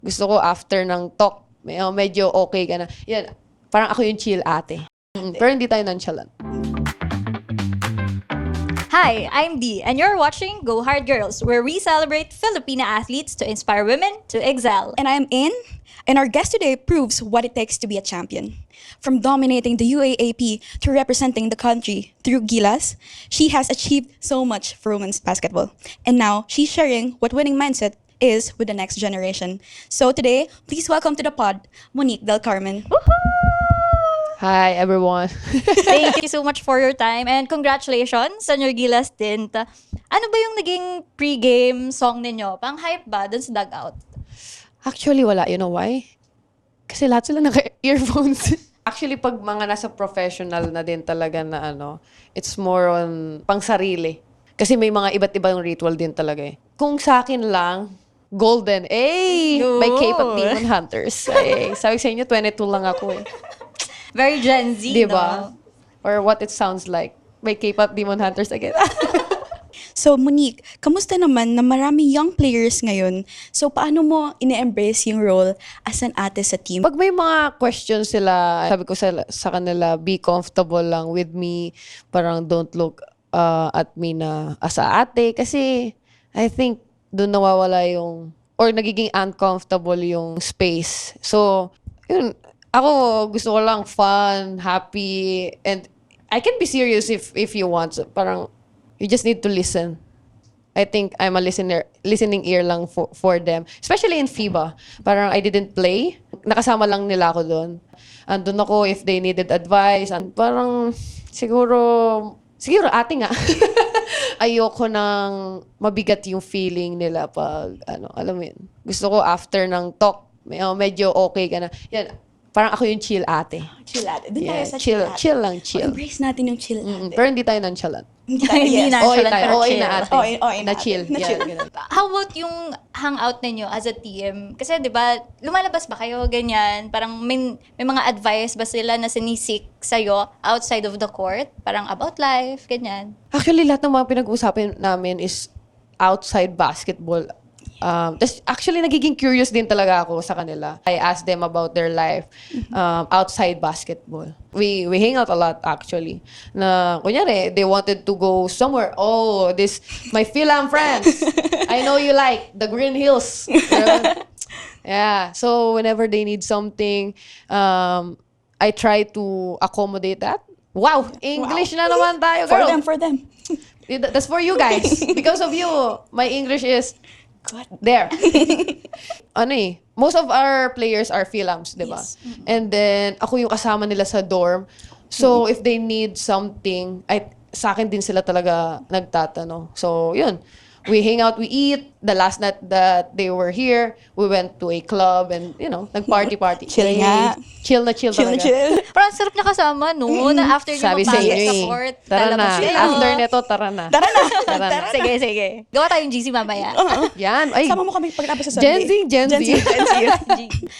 Gusto ko after ng talk, medyo okay ka na. Yan, parang ako yung chill ate. Pero hindi tayo nonchalant. Hi, I'm Dee, and you're watching Go Hard Girls, where we celebrate Filipina athletes to inspire women to excel. And I'm In, and our guest today proves what it takes to be a champion. From dominating the UAAP to representing the country through Gilas, she has achieved so much for women's basketball. And now, she's sharing what winning mindset is with the next generation. So today, please welcome to the pod, Monique Del Carmen. Hi, everyone. Thank you so much for your time, and congratulations on your Gilas stint. Ano ba yung naging pre-game song ninyo? Pang-hype ba dun sa dugout? Actually, wala. You know why? Kasi lahat sila naka-earphones. Actually, pag mga nasa professional na din talaga na it's more on pang-sarili. Kasi may mga iba't ibang ritual din talaga eh. Kung sa akin lang, golden. May K-pop Demon Hunters. Sabi ko sa inyo, 22 lang ako eh. Very Gen Z, Diba? no? Or what it sounds like. May K-pop Demon Hunters again. So Monique, kamusta naman na marami young players ngayon? So paano mo ine-embrace yung role as an ate sa team? Pag may mga questions sila, sabi ko sa kanila, be comfortable lang with me. Parang don't look at me na as a ate. Kasi I think doon nawawala yung, or nagiging uncomfortable yung space. So, yun, ako gusto ko lang fun, happy, and I can be serious if you want. So, parang, you just need to listen. I think I'm a listening ear lang for them. Especially in FIBA. Parang I didn't play. Nakasama lang nila ako doon. Andun ako if they needed advice. Parang siguro ate nga. Ayoko nang mabigat yung feeling nila pag alam mo yun. Gusto ko after ng talk, medyo okay ka na. Yan, parang ako yung chill ate. Chill ate. Doon Yeah, tayo sa chill ate. chill lang, chill. Embrace natin yung chill ate. Pero hindi tayo nonchalant. Hindi na. OA nonchalant, tayo. pero OA chill. na ate. OA na Na ate. chill. Na Yeah, chill. ganun. How about yung hangout ninyo as a team? Kasi 'di ba, lumalabas ba kayo ganyan? Parang may mga advice ba sila na sinisik sa'yo outside of the court? Parang about life, ganyan. Actually, lahat ng mga pinag-uusapan namin is outside basketball. Actually, nagiging curious din talaga ako sa kanila. I asked them about their life outside basketball. We hang out a lot actually. Na, kunyari, they wanted to go somewhere. Oh, my Philam friends. I know you like the Green Hills. Yeah. So, whenever they need something, I try to accommodate that. Wow! English na naman tayo, girl. For them. That's for you guys. Because of you, my English is Good. there. Most of our players are Philams, di ba? Yes. And then, ako yung kasama nila sa dorm. So, if they need something, sa akin din sila talaga nagtatanong. So, yun. We hang out, we eat. The last night that they were here, we went to a club and, nag-party-party. Chill nga. Chill na chill Chill na talaga. chill. Parang sarap niya kasama, no? Na after niyo Sabi sa mag-basket inyo sa eh. court, Tara na. lalabas kayo. After neto, tara na. Tara na. Tara na. Sige, sige. Gawa tayong GC mamaya. Yan. Ay, Sama mo kami pagkatapos sa Gen Sunday. Z, Gen Z.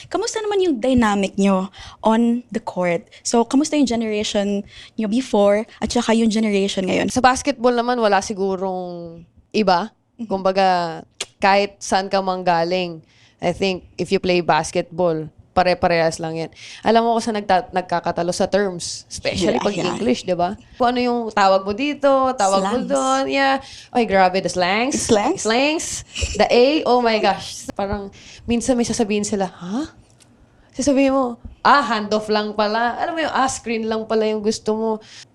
Kamusta naman yung dynamic nyo on the court? So, kamusta yung generation nyo before at saka yung generation ngayon? Sa basketball naman, wala sigurong iba. Kumbaga, kahit saan ka manggaling, I think if you play basketball, pare-parehas lang yan. Alam mo kung saan nagkakatalo sa terms, especially pag Yeah. English, di ba? Kung ano yung tawag mo dito, tawag mo Slangs. doon, yeah. Ay, grabe, the slangs. Slangs? Slangs. The A, oh my gosh. Parang, minsan may sasabihin sila, ha? Sasabihin mo, handoff lang pala. Alam mo yung, screen lang pala yung gusto mo.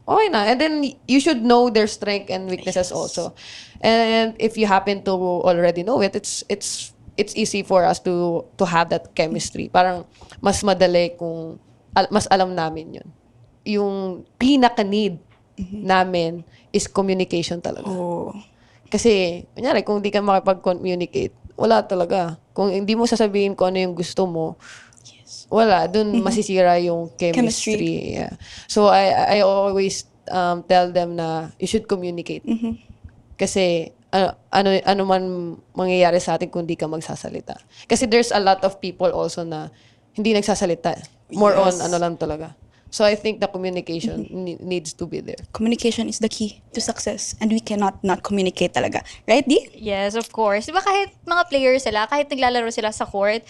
Okay na. And then, you should know their strength and weaknesses also. And if you happen to already know it, it's easy for us to have that chemistry. Parang, mas madali kung mas alam namin yun. Yung pinaka-need namin is communication talaga. Oh. Kasi, kunyari, kung di ka makipag-communicate, wala talaga. Kung hindi mo sasabihin kung ano yung gusto mo, wala. Dun masisira yung chemistry. Yeah. So, I always tell them na you should communicate. Kasi, ano man mangyayari sa atin kung di ka magsasalita. Kasi there's a lot of people also na hindi nagsasalita. More Yes. on ano lang talaga. So I think the communication needs to be there. Communication is the key to success, and we cannot not communicate talaga. Right, Di? Yes, of course. Di ba kahit mga players sila, kahit naglalaro sila sa court,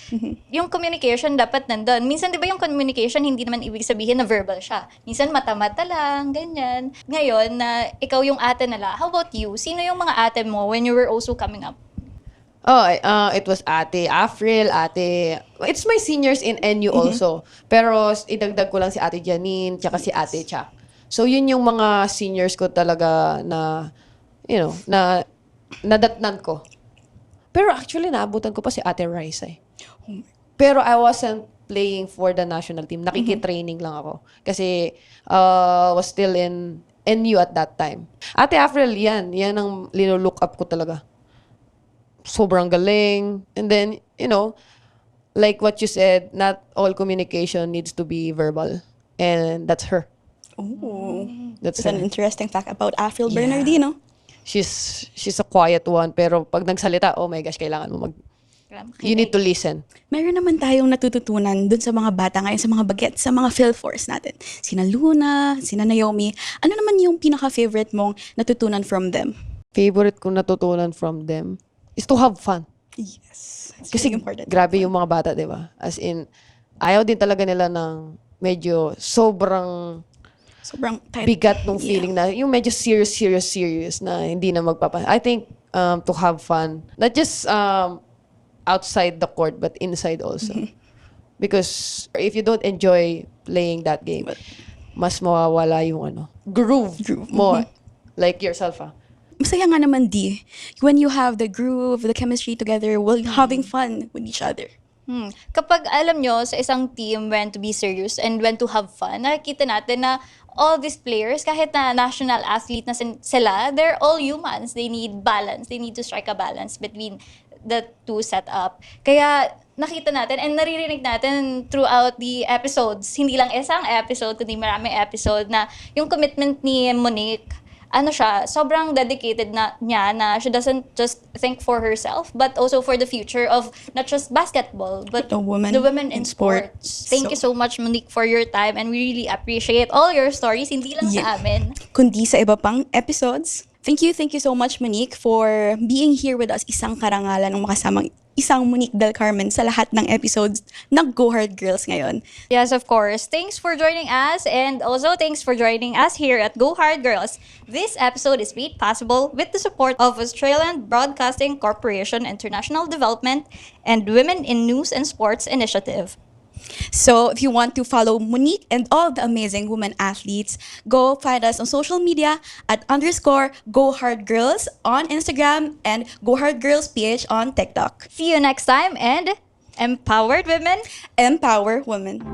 yung communication dapat nandun. Minsan, di ba yung communication, hindi naman ibig sabihin na verbal siya. Minsan, mata-mata lang, ganyan. Ngayon, na ikaw yung ate nila, how about you? Sino yung mga ate mo when you were also coming up? Oh, it was Ate Afril, it's my seniors in NU also. Pero idagdag ko lang si Ate Janine, tsaka si Ate Chak. So yun yung mga seniors ko talaga na, na nadatnan ko. Pero actually, naabutan ko pa si Ate Raisa eh. Pero I wasn't playing for the national team. Nakikitraining lang ako. Kasi was still in NU at that time. Ate Afril, yan ang look up ko talaga. Sobrang galing. And then, like what you said, not all communication needs to be verbal. And that's her. Oh, That's that's an her. interesting fact about Afril Yeah. Bernardino. She's a quiet one. Pero pag nagsalita, oh my gosh, kailangan mo you need to listen. Meron naman tayong natututunan dun sa mga bata ngayon, sa mga bagets, sa mga PhilForce natin. Sina Luna, sina Naomi. Ano naman yung pinaka-favorite mong natutunan from them? Favorite kong natutunan from them is to have fun. Yes. It's Kasi really important. grabe yung mga bata, di ba? As in, ayaw din talaga nila ng medyo sobrang Sobrang tight. bigat nung feeling na yung medyo serious na hindi na I think to have fun, not just outside the court but inside also. Because if you don't enjoy playing that game, mas mawawala yung groove mo. Like yourself, Masaya nga naman, Di. When you have the groove, the chemistry together, while having fun with each other. Kapag alam nyo sa isang team when to be serious and when to have fun, nakikita natin na all these players, kahit na national athlete na sila, they're all humans. They need balance. They need to strike a balance between the two setup. Kaya nakita natin and naririnig natin throughout the episodes, hindi lang isang episode, kundi maraming episode na yung commitment ni Monique, sobrang dedicated niya na she doesn't just think for herself, but also for the future of not just basketball, but The women in in sport. sports. Thank you so much, Monique, for your time, and we really appreciate all your stories, hindi lang sa amin. Kundi sa iba pang episodes. Thank you so much, Monique, for being here with us. Isang karangalan ng makasamang isang Monique Del Carmen sa lahat ng episodes ng Go Hard Girls ngayon. Yes, of course. Thanks for joining us, and also thanks for joining us here at Go Hard Girls. This episode is made possible with the support of Australian Broadcasting Corporation International Development and Women in News and Sports Initiative. So if you want to follow Monique and all the amazing women athletes, go find us on social media at _GoHardGirls on Instagram and GoHardGirlsPH on TikTok. See you next time, and empowered women Empower women.